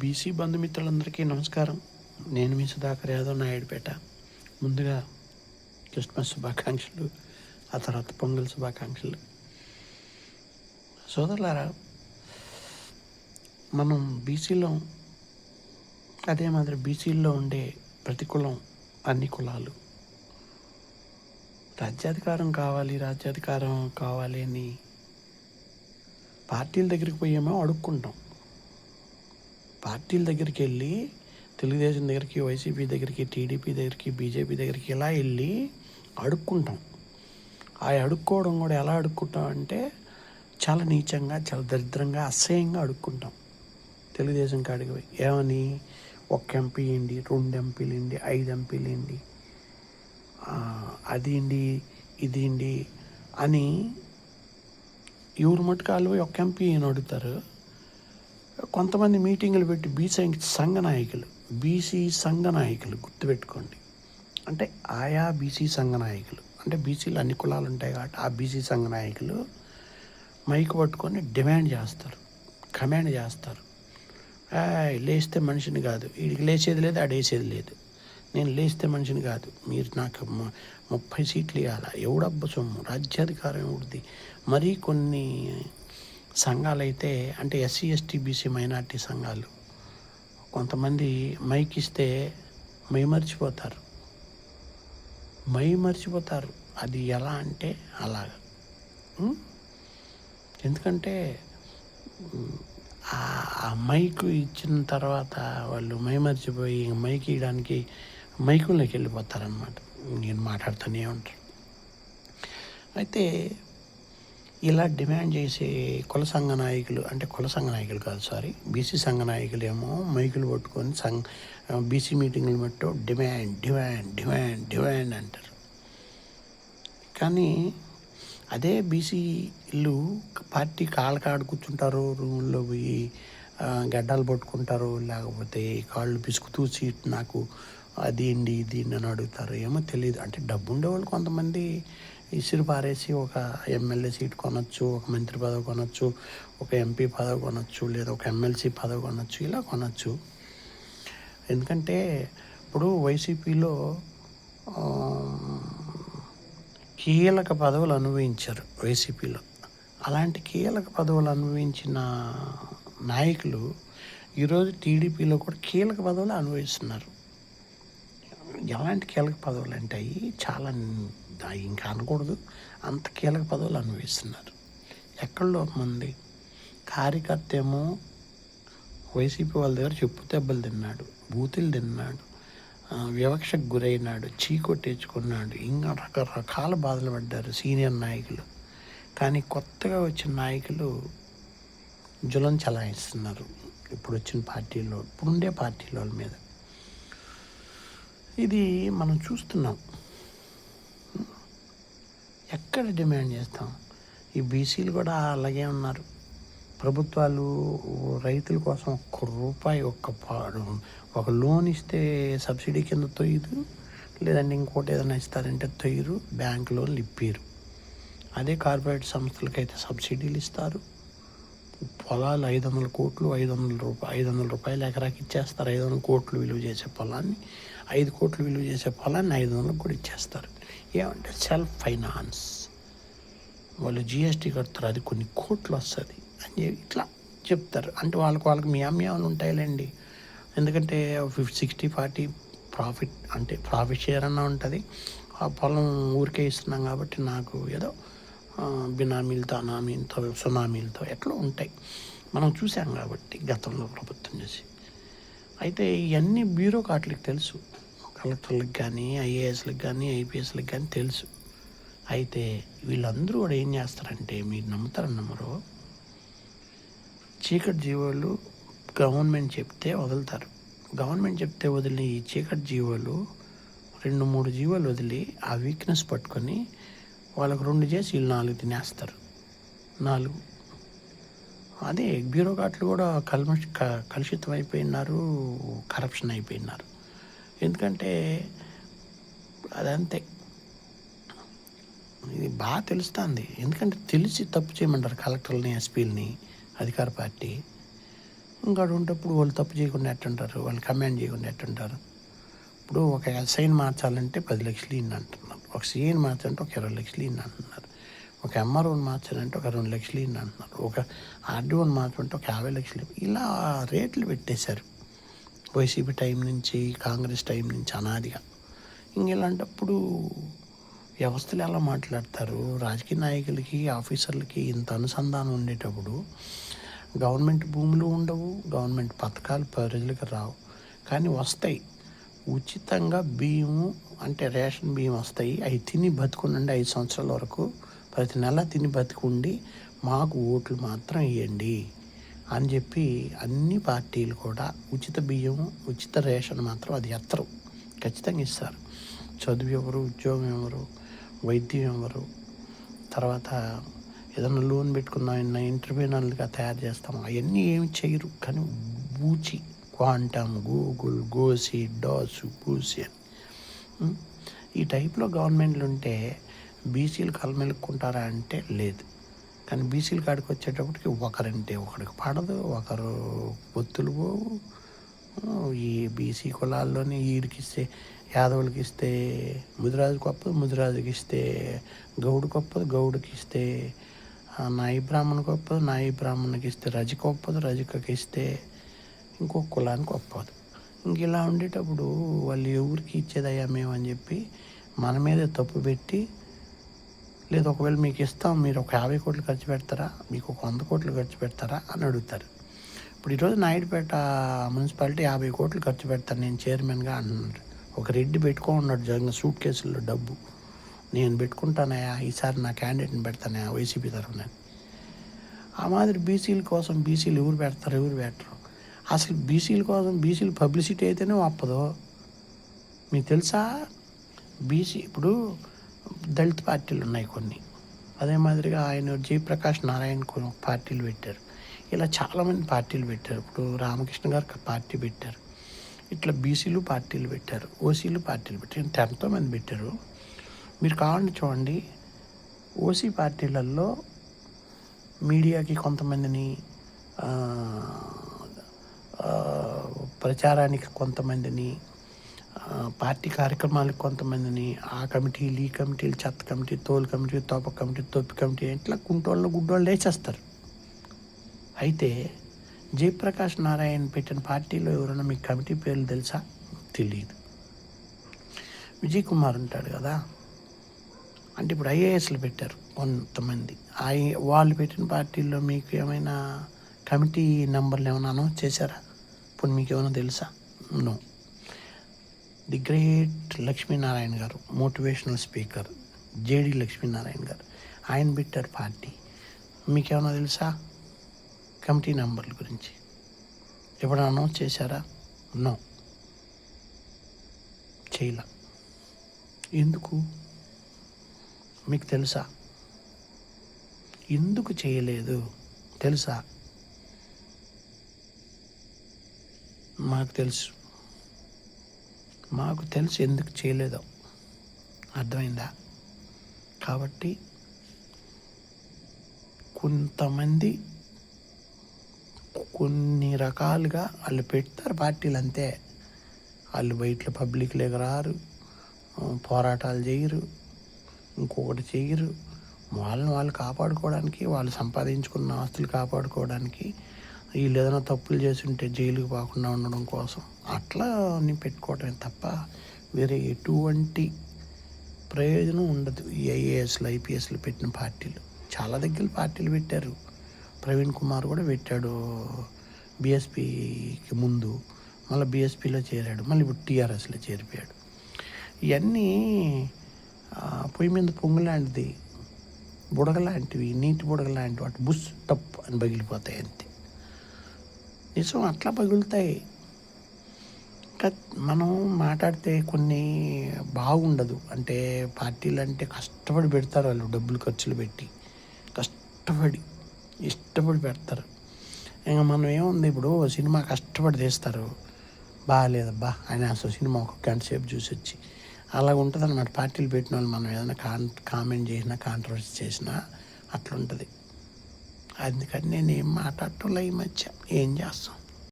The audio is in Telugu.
బీసీ బంధుమిత్రులందరికీ నమస్కారం. నేను మీ సుధాకర్ యాదవ్, నాయుడుపేట. ముందుగా క్రిస్మస్ శుభాకాంక్షలు, ఆ తర్వాత పొంగల్ శుభాకాంక్షలు. సోదరులారా, మనం బీసీలో, అదే మాదిరి బీసీల్లో ఉండే ప్రతి కులం, అన్ని కులాలు రాజ్యాధికారం కావాలి అని పార్టీల దగ్గరికి పోయేమో అడుక్కుంటాం. పార్టీల దగ్గరికి వెళ్ళి తెలుగుదేశం దగ్గరికి, వైసీపీ దగ్గరికి, టీడీపీ దగ్గరికి, బీజేపీ దగ్గరికి ఇలా వెళ్ళి అడుక్కుంటాం. ఆ అడుక్కోవడం కూడా ఎలా అడుక్కుంటాం అంటే చాలా నీచంగా, చాలా దరిద్రంగా, అసహ్యంగా అడుక్కుంటాం. తెలుగుదేశం కాడికి పోయి ఏమని, 1 ఎంపీ ఏంటి, 2 ఎంపీలు ఏంటి, 5 ఎంపీలు ఏంటి, అది ఏంటి, ఇది ఏంటి అని ఎవరు మట్టుకు వాళ్ళు 1 ఎంపీ అని అడుగుతారు. కొంతమంది మీటింగులు పెట్టి బీసీ సంఘ నాయకులు గుర్తుపెట్టుకోండి. అంటే ఆయా బీసీ సంఘ నాయకులు, అంటే బీసీలు అన్ని కులాలు ఉంటాయి కాబట్టి ఆ బీసీ సంఘ నాయకులు మైక్ పట్టుకొని డిమాండ్ చేస్తారు, కమాండ్ చేస్తారు. లేస్తే మనిషిని కాదు, వీడికి లేచేది లేదు, ఆడేసేది లేదు, నేను లేస్తే మనిషిని కాదు, మీరు నాకు 30 సీట్లు ఇవ్వాలా, ఎవడబ్బ సొమ్ము, రాజ్యాధికారం ఎవరిది. మరీ కొన్ని సంఘాలు అయితే, అంటే ఎస్సీ ఎస్టీ బీసీ మైనార్టీ సంఘాలు కొంతమంది మైక్ ఇస్తే మైమర్చిపోతారు. అది ఎలా అంటే అలాగా. ఎందుకంటే ఆ మైక్ ఇచ్చిన తర్వాత వాళ్ళు మైమర్చిపోయి మైక్ ఇవ్వడానికి మైకుల్లోకి వెళ్ళిపోతారనమాట. నేను మాట్లాడుతూనే ఉంటాను. అయితే ఇలా డిమాండ్ చేసే కుల సంఘ నాయకులు కాదు, బీసీ సంఘ నాయకులు ఏమో మైకులు పట్టుకొని బీసీ మీటింగులు పెట్టు డిమాండ్ అంటారు. కానీ అదే బీసీలు పార్టీ కాళ్ళకాడ కూర్చుంటారు, రూముల్లో పోయి గడ్డాలు పట్టుకుంటారు, లేకపోతే కాళ్ళు పిసుకుతూ సీట్ నాకు అది ఏంటి ఇది అని అడుగుతారు. ఏమో తెలియదు. అంటే డబ్బు ఉండేవాళ్ళు కొంతమంది ఇసురు పారేసి ఒక ఎమ్మెల్యే సీట్ కొనవచ్చు, ఒక మంత్రి పదవి కొనవచ్చు, ఒక ఎంపీ పదవి కొనవచ్చు, లేదా ఒక ఎమ్మెల్సీ పదవి కొనవచ్చు, ఇలా కొనవచ్చు. ఎందుకంటే ఇప్పుడు వైసీపీలో కీలక పదవులు అనుభవించారు. వైసీపీలో అలాంటి కీలక పదవులు అనుభవించిన నాయకులు ఈరోజు టీడీపీలో కూడా కీలక పదవులు అనుభవిస్తున్నారు. ఎలాంటి కీలక పదవులు అంటే చాలా ఇంకా అనకూడదు, అంత కీలక పదవులు అనుభవిస్తున్నారు. ఎక్కడో మంది కార్యకర్త ఏమో వైసీపీ వాళ్ళ దగ్గర చెప్పు దెబ్బలు తిన్నాడు, బూతులు తిన్నాడు, వివక్షకు గురైనాడు, చీకొట్టేసుకున్నాడు, ఇంకా రకరకాల బాధలు పడ్డారు సీనియర్ నాయకులు. కానీ కొత్తగా వచ్చిన నాయకులు జులం చలాయిస్తున్నారు ఇప్పుడుండే పార్టీల వాళ్ళ మీద. ఇది మనం చూస్తున్నాం. ఎక్కడ డిమాండ్ చేస్తాం? ఈ బీసీలు కూడా అలాగే ఉన్నారు. ప్రభుత్వాలు రైతుల కోసం ₹1 ఒక లోన్ ఇస్తే సబ్సిడీ కింద తొయ్యదు, లేదంటే ఇంకోటి ఏదైనా ఇస్తారంటే తొయ్యరు, బ్యాంక్ లోన్లు ఇప్పారు. అదే కార్పొరేట్ సంస్థలకైతే సబ్సిడీలు ఇస్తారు. పొలాలు 500 కోట్లు, 500 రూపాయలు ఎకరాకి ఇచ్చేస్తారు. 500 కోట్లు విలువ చేసే పొలాన్ని, 5 కోట్లు విలువ చేసే పొలాన్ని 500 కూడా ఇచ్చేస్తారు. ఏమంటే సెల్ఫ్ ఫైనాన్స్, వాళ్ళు జీఎస్టీ కడతారు, అది కొన్ని కోట్లు వస్తుంది అని ఇట్లా చెప్తారు. అంటే వాళ్ళకి మియాలు ఉంటాయిలేండి. ఎందుకంటే 60-40 ప్రాఫిట్, అంటే ప్రాఫిట్ షేర్ అన్న ఉంటుంది. ఆ పొలం ఊరికే ఇస్తున్నాం కాబట్టి నాకు ఏదో బినామీలతో, అనామీలతో, సునామీలతో ఎట్లా ఉంటాయి మనం చూసాం కాబట్టి గతంలో ప్రభుత్వం చేసి. అయితే ఇవన్నీ బ్యూరోక్రాట్లకు తెలుసు, కలెక్టర్లకు కానీ, ఐఏఎస్లకు కానీ, ఐపీఎస్లకు కానీ తెలుసు. అయితే వీళ్ళందరూ కూడా ఏం చేస్తారంటే, మీరు నమ్మరో, చీకటి జీవాలు గవర్నమెంట్ చెప్తే వదులుతారు. గవర్నమెంట్ చెప్తే వదిలిన ఈ చీకటి జీవాలు 2-3 జీవాలు వదిలి ఆ వీక్నెస్ పట్టుకొని వాళ్ళకు 2 చేసి వీళ్ళు 4 తినేస్తారు. 4 అదే బ్యూరోక్రాట్లు కూడా కలుషితం అయిపోయినారు, కరప్షన్ అయిపోయినారు. ఎందుకంటే అదంతే. ఇది బాగా తెలుస్తుంది. ఎందుకంటే తెలిసి తప్పు చేయమంటారు కలెక్టర్లని, ఎస్పీలని, అధికార పార్టీ. ఇంకోటి ఉంటప్పుడు వాళ్ళు తప్పు చేయకుండా ఎట్టుంటారు, వాళ్ళు కమాండ్ చేయకుండా ఎట్టుంటారు. ఇప్పుడు ఒక ఎస్ఐని మార్చాలంటే 10 లక్షలు ఇన్ని అంటున్నారు, ఒక సిఐని మార్చాలంటే ఒక 20 లక్షలు ఇన్ని అంటున్నారు, ఒక ఎంఆర్ఓని మార్చాలంటే ఒక 2 లక్షలు ఇన్ని అంటున్నారు, ఒక ఆర్డీఓని మార్చాలంటే ఒక 50 లక్షలు. ఇలా రేట్లు పెట్టేశారు వైసీపీ టైం నుంచి, కాంగ్రెస్ టైం నుంచి అనాదిగా. ఇలాంటప్పుడు వ్యవస్థలు ఎలా మాట్లాడతారు? రాజకీయ నాయకులకి, ఆఫీసర్లకి ఇంత అనుసంధానం ఉండేటప్పుడు గవర్నమెంట్ భూములు ఉండవు, గవర్నమెంట్ పథకాలు ప్రజలకు రావు, కానీ వస్తాయి. ఉచితంగా బియ్యము అంటే రేషన్ బియ్యం వస్తాయి, అవి తిని బతుకుండండి 5 సంవత్సరాల వరకు, ప్రతి నెల తిని బతుకుండి మాకు ఓట్లు మాత్రం వేయండి అని చెప్పి అన్ని పార్టీలు కూడా ఉచిత బియ్యం, ఉచిత రేషన్ మాత్రం అది ఎత్తరు, ఖచ్చితంగా ఇస్తారు. చదువు ఎవరు, ఉద్యోగం ఎవరు, వైద్యం ఎవరు, తర్వాత ఏదైనా లోన్ పెట్టుకున్న ఇంటర్వ్యూనర్లుగా తయారు చేస్తాము, అవన్నీ ఏమి చేయరు. కానీ బూచి, క్వాంటమ్, గూగుల్, గోసి, డాసు, పూసి అని ఈ టైప్లో గవర్నమెంట్లు ఉంటే బీసీలు కలమెలుక్కుంటారా అంటే లేదు. కానీ బీసీల కాడికి వచ్చేటప్పటికి ఒకరంటే ఒకరికి పడదు, ఒకరు పొత్తులు పోవు. ఈ బీసీ కులాల్లోనే వీడికి ఇస్తే యాదవులకి ఇస్తే ముదిరాజు గొప్పది, ముదిరాజుకి ఇస్తే గౌడు గొప్పది, గౌడుకి ఇస్తే నాయి బ్రాహ్మణ గొప్పది, నాయి బ్రాహ్మణకి ఇస్తే రజక గొప్పది, రజకకి ఇస్తే ఇంకొక కులానికి గొప్పది. ఇలా ఉండేటప్పుడు వాళ్ళు ఎవరికి ఇచ్చేదయ్యా మేము అని చెప్పి మన మీదే తప్పు పెట్టి, లేదు ఒకవేళ మీకు ఇస్తాం, మీరు ఒక 50 కోట్లు ఖర్చు పెడతారా, మీకు ఒక 100 కోట్లు ఖర్చు పెడతారా అని అడుగుతారు. ఇప్పుడు ఈరోజు నాయుడుపేట మున్సిపాలిటీ 50 కోట్లు ఖర్చు పెడతాను నేను చైర్మన్గా అంటున్నాడు. ఒక రెడ్డి పెట్టుకున్నాడు జగన్ సూట్ కేసుల్లో డబ్బు, నేను పెట్టుకుంటానయా, ఈసారి నా క్యాండిడేట్ని పెడతానయా వైసీపీ తరఫున. ఆ మాదిరి బీసీల కోసం బీసీలు ఎవరు పెడతారు, ఎవరు పెట్టరు. అసలు బీసీల కోసం బీసీలు పబ్లిసిటీ అయితేనే ఒప్పదు. మీకు తెలుసా, బీసీ ఇప్పుడు దళిత పార్టీలు ఉన్నాయి కొన్ని, అదే మాదిరిగా ఆయన జయప్రకాష్ నారాయణ కొన్ని పార్టీలు పెట్టారు, ఇలా చాలామంది పార్టీలు పెట్టారు. ఇప్పుడు రామకృష్ణ గారు పార్టీ పెట్టారు, ఇట్లా బీసీలు పార్టీలు పెట్టారు, ఓసీలు పార్టీలు పెట్టారు, ఎంతోమంది పెట్టారు. మీరు కావాలని చూడండి, ఓసీ పార్టీలలో మీడియాకి కొంతమందిని, ప్రచారానికి కొంతమందిని, పార్టీ కార్యక్రమాలకు కొంతమందిని, ఆ కమిటీలు, ఈ కమిటీలు, చెత్త కమిటీ, తోలు కమిటీ, తోప కమిటీ, తొప్పి కమిటీ, ఇట్లా కుంటోళ్ళు గుడ్డోళ్ళు వేసేస్తారు. అయితే జయప్రకాష్ నారాయణ పెట్టిన పార్టీలో ఎవరైనా మీకు కమిటీ పేర్లు తెలుసా? తెలియదు. విజయ్ కుమార్ ఉంటాడు కదా, అంటే ఇప్పుడు ఐఏఎస్లు పెట్టారు కొంతమంది, వాళ్ళు పెట్టిన పార్టీల్లో మీకు ఏమైనా కమిటీ నెంబర్లు ఏమైనా అనౌన్స్ చేశారా? ఇప్పుడు మీకు ఏమైనా తెలుసా? నో. ది గ్రేట్ లక్ష్మీనారాయణ గారు, మోటివేషనల్ స్పీకర్ జేడి లక్ష్మీనారాయణ గారు, ఆయన పెట్టారు పార్టీ. మీకేమైనా తెలుసా కమిటీ నెంబర్ల గురించి? ఎప్పుడైనా అనౌన్స్ చేశారా? నో, చేయలే. ఎందుకు మీకు తెలుసా? ఎందుకు చేయలేదు తెలుసా? మాకు తెలుసు ఎందుకు చేయలేదో, అర్థమైందా? కాబట్టి కొంతమంది కొన్ని రకాలుగా వాళ్ళు పెడతారు పార్టీలు, అంతే. వాళ్ళు బయట పబ్లిక్లోకి రారు, పోరాటాలు చేయరు, ఇంకొకటి చేయరు. వాళ్ళని వాళ్ళు కాపాడుకోవడానికి, వాళ్ళు సంపాదించుకున్న ఆస్తులు కాపాడుకోవడానికి, వీళ్ళు ఏదైనా తప్పులు చేసి ఉంటే జైలుకి పోకుండా ఉండడం కోసం అట్లా అన్నీ పెట్టుకోవడమే తప్ప వేరే ఎటువంటి ప్రయోజనం ఉండదు. ఈ ఐఏఎస్లు, ఐపీఎస్లు పెట్టిన పార్టీలు చాలా దగ్గర పార్టీలు పెట్టారు. ప్రవీణ్ కుమార్ కూడా పెట్టాడు బీఎస్పీకి ముందు, మళ్ళీ బీఎస్పీలో చేరాడు, మళ్ళీ ఇప్పుడు టీఆర్ఎస్లో చేరిపోయాడు. ఇవన్నీ పొయ్యి మీద పొంగు లాంటిది, బుడగలాంటివి, నీటి బుడగలాంటివి, వాటి బుస్ టప్ అని పగిలిపోతాయి అంతే. నిజం, అట్లా పగులుతాయి. ఇంకా మనం మాట్లాడితే కొన్ని బాగుండదు. అంటే పార్టీలు అంటే కష్టపడి పెడతారు వాళ్ళు, డబ్బులు ఖర్చులు పెట్టి ఇష్టపడి పెడతారు. ఇంకా మనం ఏముంది, ఇప్పుడు సినిమా కష్టపడి తీస్తారు, బాగాలేదబ్బా ఆయన అసలు సినిమా ఒక గంట సేపు చూసి వచ్చి అలాగ ఉంటుంది అన్నమాట. పార్టీలు పెట్టిన వాళ్ళు మనం ఏదైనా కామెంట్ చేసినా, కాంట్రవర్సీ చేసినా అట్లుంటుంది. అందుకని నేను ఏం మాట్లాడటంలో ఈ మధ్య ఏం చేస్తాం.